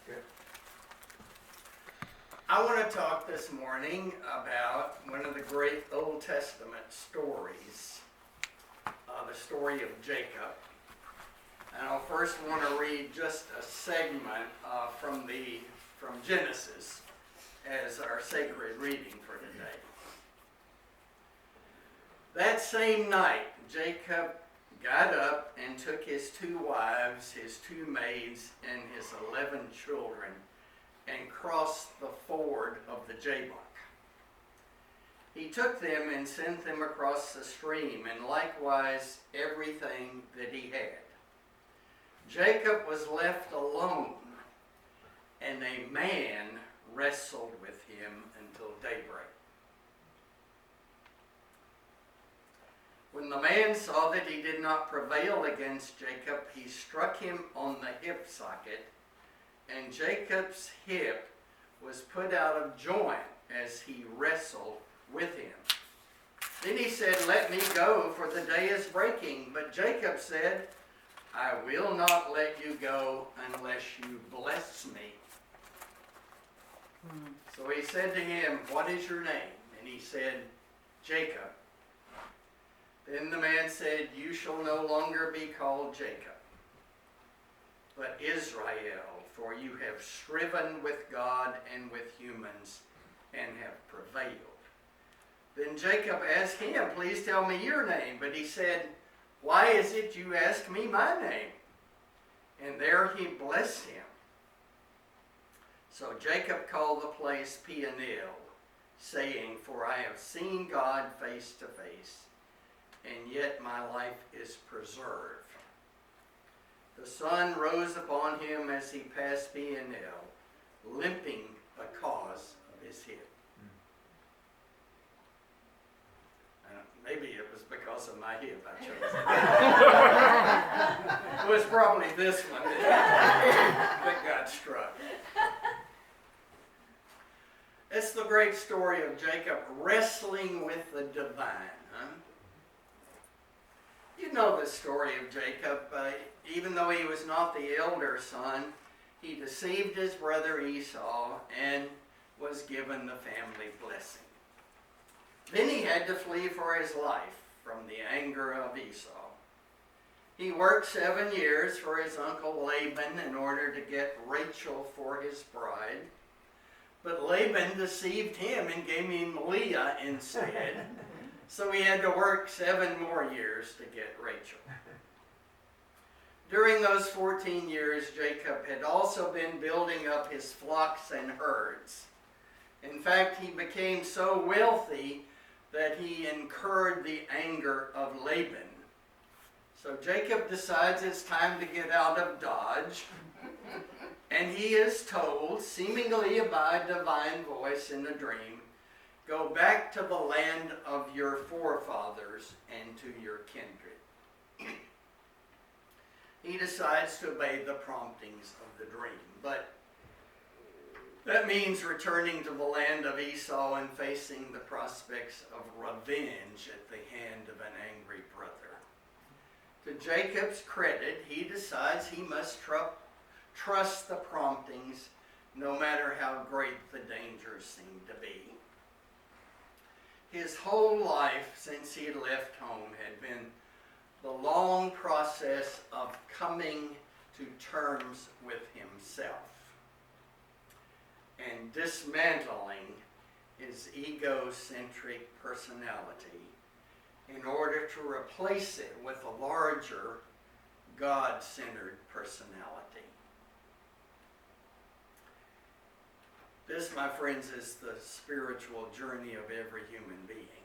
Good. I want to talk this morning about one of the great Old Testament stories, the story of Jacob. And I'll first want to read just a segment from Genesis as our sacred reading for today. That same night, Jacob got up and took his 2 wives, his 2 maids, and his 11 children, and crossed the ford of the Jabbok. He took them and sent them across the stream, and likewise everything that he had. Jacob was left alone, and a man wrestled with him until daybreak. When the man saw that he did not prevail against Jacob, he struck him on the hip socket, and Jacob's hip was put out of joint as he wrestled with him. Then he said, "Let me go, for the day is breaking." But Jacob said, "I will not let you go unless you bless me." So he said to him, "What is your name?" And he said, "Jacob." Then the man said, "You shall no longer be called Jacob, but Israel, for you have striven with God and with humans and have prevailed." Then Jacob asked him, "Please tell me your name." But he said, "Why is it you ask me my name?" And there he blessed him. So Jacob called the place Peniel, saying, "For I have seen God face to face, and yet my life is preserved." The sun rose upon him as he passed Peniel, limping because of his hip. Maybe it was because of my hip I chose it. It was probably this one that got struck. It's the great story of Jacob wrestling with the divine. You know the story of Jacob. Even though he was not the elder son, he deceived his brother Esau and was given the family blessing. Then he had to flee for his life from the anger of Esau. He worked 7 years for his uncle Laban in order to get Rachel for his bride. But Laban deceived him and gave him Leah instead. So he had to work 7 more years to get Rachel. During those 14 years, Jacob had also been building up his flocks and herds. In fact, he became so wealthy that he incurred the anger of Laban. So Jacob decides it's time to get out of Dodge, and he is told, seemingly by a divine voice in a dream, "Go back to the land of your forefathers and to your kindred." He decides to obey the promptings of the dream, but that means returning to the land of Esau and facing the prospects of revenge at the hand of an angry brother. To Jacob's credit, he decides he must trust the promptings, no matter how great the dangers seem to be. His whole life since he left home had been the long process of coming to terms with himself and dismantling his egocentric personality in order to replace it with a larger, God-centered personality. This, my friends, is the spiritual journey of every human being.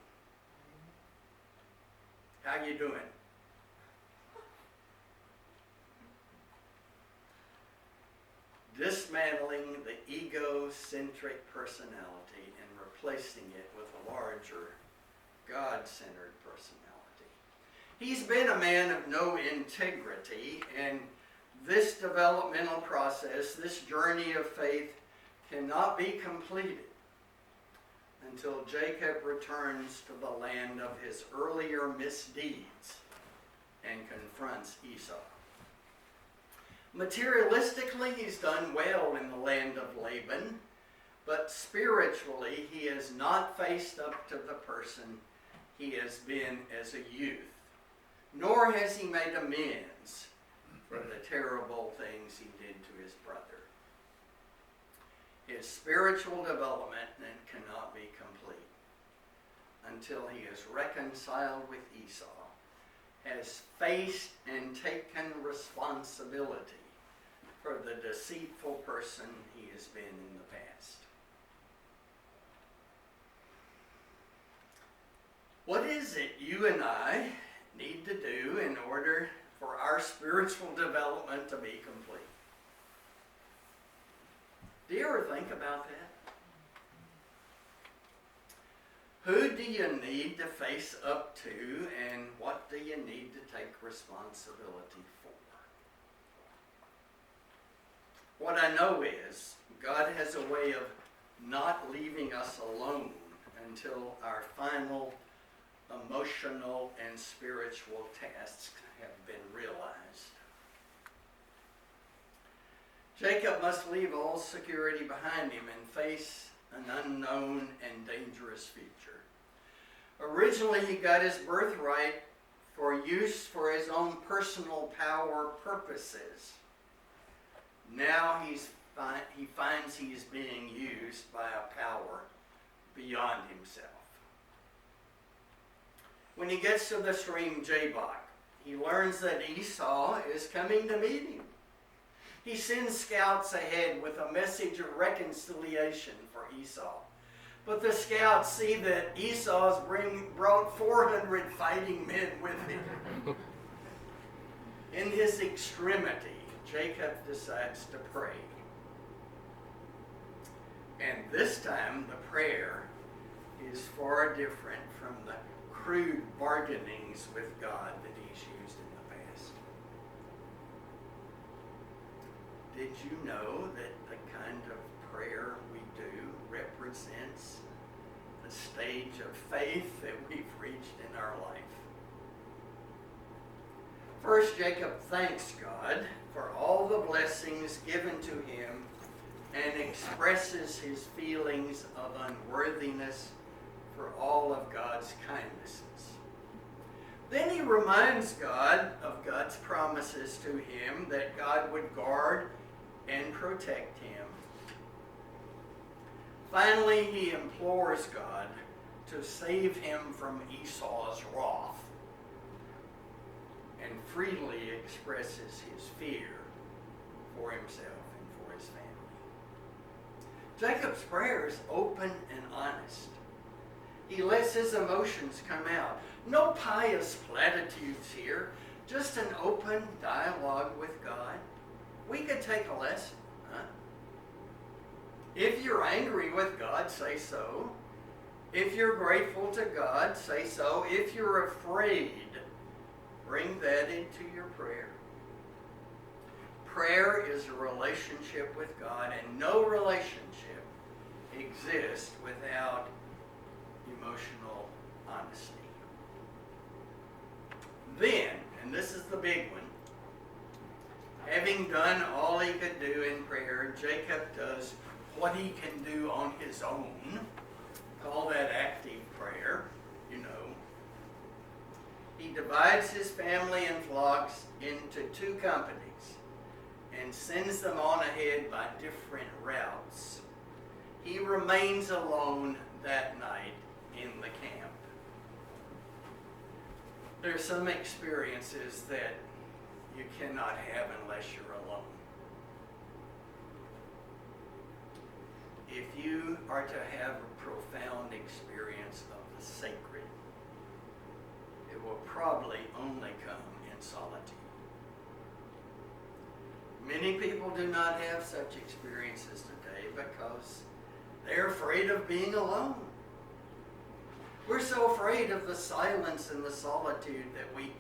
How you doing? Dismantling the egocentric personality and replacing it with a larger, God-centered personality. He's been a man of no integrity, and this developmental process, this journey of faith, cannot be completed until Jacob returns to the land of his earlier misdeeds and confronts Esau. Materialistically, he's done well in the land of Laban, but spiritually, he has not faced up to the person he has been as a youth, nor has he made amends for the terrible things he did to his brother. His spiritual development then cannot be complete until he is reconciled with Esau, has faced and taken responsibility for the deceitful person he has been in the past. What is it you and I need to do in order for our spiritual development to be complete? Do you ever think about that? Who do you need to face up to, and what do you need to take responsibility for? What I know is God has a way of not leaving us alone until our final emotional and spiritual tasks have been realized. Jacob must leave all security behind him and face an unknown and dangerous future. Originally, he got his birthright for use for his own personal power purposes. Now he finds he is being used by a power beyond himself. When he gets to the stream Jabbok, he learns that Esau is coming to meet him. He sends scouts ahead with a message of reconciliation for Esau. But the scouts see that Esau's brought 400 fighting men with him. In his extremity, Jacob decides to pray. And this time the prayer is far different from the crude bargainings with God that he's used in the past. Did you know that the kind of prayer we do represents the stage of faith that we've reached in our life? First, Jacob thanks God for all the blessings given to him and expresses his feelings of unworthiness for all of God's kindnesses. Then he reminds God of God's promises to him that God would guard and protect him. Finally, he implores God to save him from Esau's wrath and freely expresses his fear for himself and for his family. Jacob's prayer is open and honest. He lets his emotions come out. No pious platitudes here, just an open dialogue with God. We could take a lesson, huh? If you're angry with God, say so. If you're grateful to God, say so. If you're afraid, bring that into your prayer. Prayer is a relationship with God, and no relationship exists without emotional honesty. Then, and this is the big one, having done all he could do in prayer, Jacob does what he can do on his own. Call that active prayer, you know. He divides his family and flocks into 2 companies and sends them on ahead by different routes. He remains alone that night in the camp. There are some experiences that you cannot have unless you're alone. If you are to have a profound experience of the sacred, it will probably only come in solitude. Many people do not have such experiences today because they're afraid of being alone. We're so afraid of the silence and the solitude that we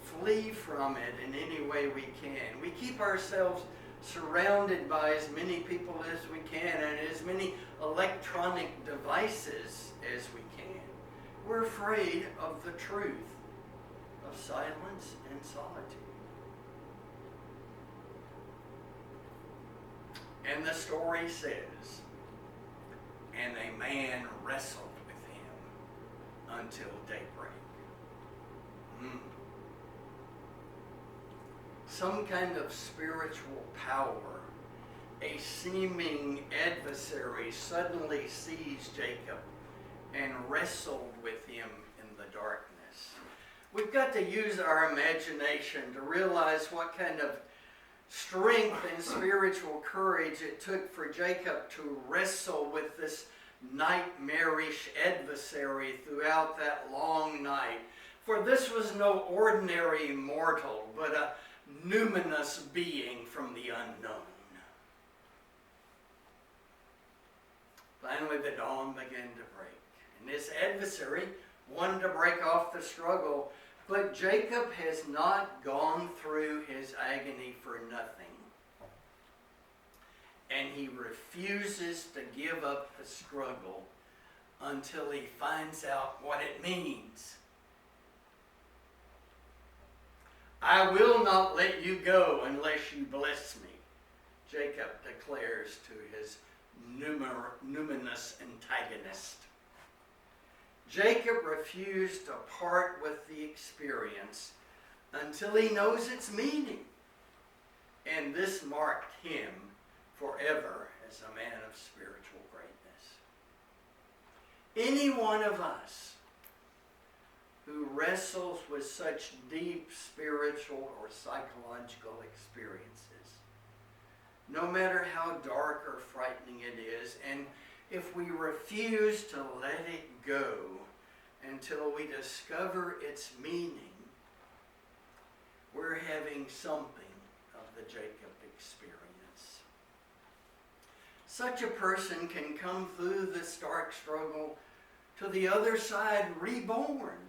flee from it in any way we can. We keep ourselves surrounded by as many people as we can and as many electronic devices as we can. We're afraid of the truth of silence and solitude. And the story says, and a man wrestled with him until daybreak. Some kind of spiritual power, a seeming adversary, suddenly seized Jacob and wrestled with him in the darkness. We've got to use our imagination to realize what kind of strength and spiritual courage it took for Jacob to wrestle with this nightmarish adversary throughout that long night. For this was no ordinary mortal, but a numinous being from the unknown. Finally, the dawn began to break, and this adversary wanted to break off the struggle, but Jacob has not gone through his agony for nothing. And he refuses to give up the struggle until he finds out what it means. I will not let you go unless you bless me, Jacob declares to his numinous antagonist. Jacob refused to part with the experience until he knows its meaning. And this marked him forever as a man of spiritual greatness. Any one of us who wrestles with such deep spiritual or psychological experiences, no matter how dark or frightening it is, and if we refuse to let it go until we discover its meaning, we're having something of the Jacob experience. Such a person can come through this dark struggle to the other side reborn.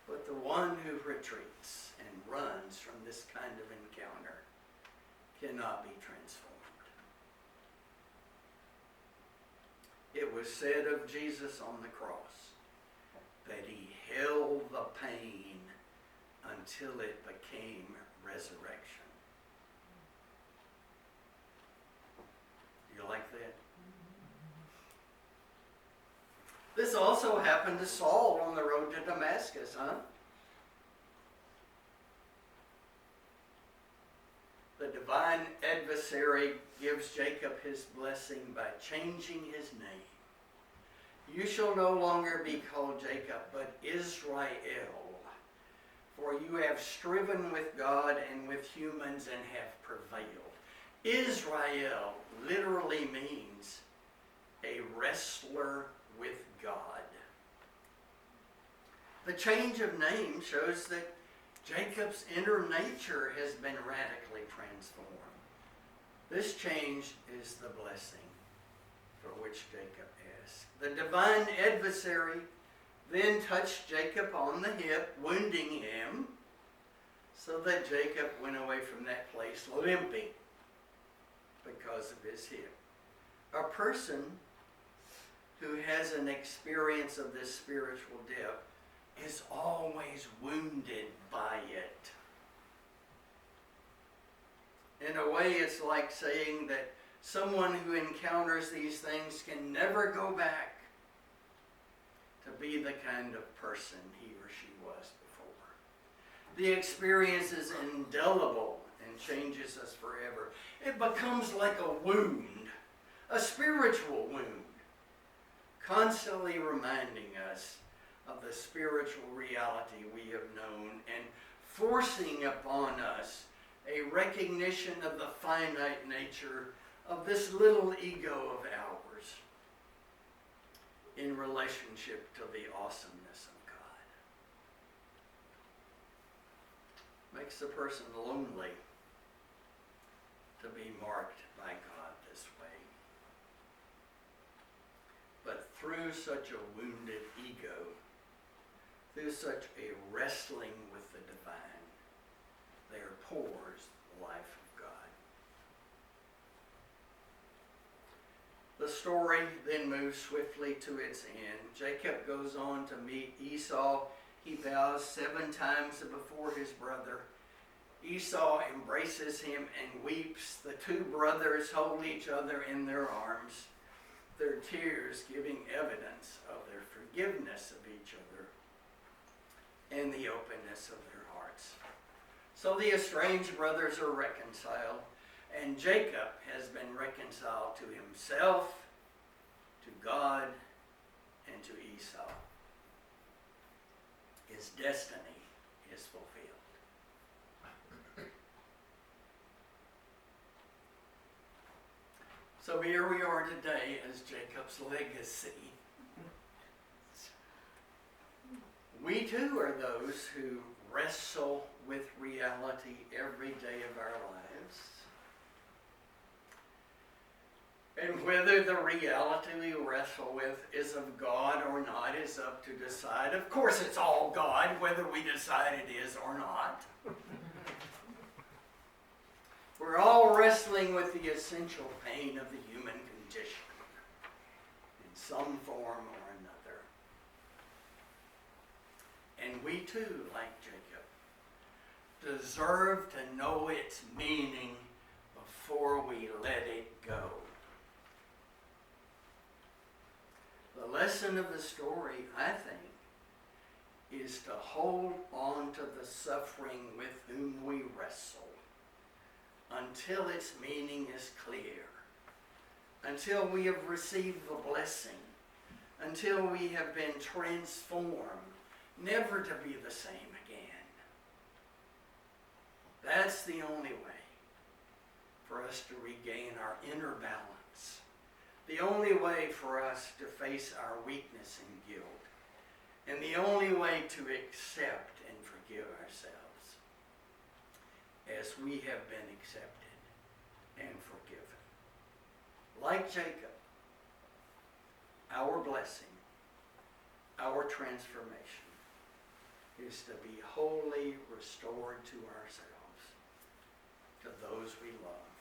But the one who retreats and runs from this kind of encounter cannot be transformed. It was said of Jesus on the cross that he held the pain until it became resurrection. Do you like that? This also happened to Saul on the road to Damascus, huh? The divine adversary gives Jacob his blessing by changing his name. You shall no longer be called Jacob, but Israel, for you have striven with God and with humans and have prevailed. Israel literally means a wrestler with God. The change of name shows that Jacob's inner nature has been radically transformed. This change is the blessing for which Jacob asked. The divine adversary then touched Jacob on the hip, wounding him, so that Jacob went away from that place limping because of his hip. A person who has an experience of this spiritual depth is always wounded by it. In a way, it's like saying that someone who encounters these things can never go back to be the kind of person he or she was before. The experience is indelible and changes us forever. It becomes like a wound, a spiritual wound, constantly reminding us of the spiritual reality we have known and forcing upon us a recognition of the finite nature of this little ego of ours in relationship to the awesomeness of God. Makes the person lonely to be marked by God this way. But through such a wounded ego, through such a wrestling with the divine, there pours the life of God. The story then moves swiftly to its end. Jacob goes on to meet Esau. He bows 7 times before his brother. Esau embraces him and weeps. The two brothers hold each other in their arms, their tears giving evidence of their forgiveness of each other and the openness of their hearts. So the estranged brothers are reconciled, and Jacob has been reconciled to himself, to God, and to Esau. His destiny is fulfilled. So here we are today as Jacob's legacy. We too are those who wrestle with reality every day of our lives. And whether the reality we wrestle with is of God or not is up to decide. Of course it's all God, whether we decide it is or not. We're all wrestling with the essential pain of the human condition in some form or another. And we too, like Jacob, deserve to know its meaning before we let it go. The lesson of the story, I think, is to hold on to the suffering with whom we wrestle until its meaning is clear, until we have received the blessing, until we have been transformed, never to be the same again. That's the only way for us to regain our inner balance, the only way for us to face our weakness and guilt, and the only way to accept and forgive ourselves as we have been accepted and forgiven. Like Jacob, our blessing, our transformation is to be wholly restored to ourselves, to those we love,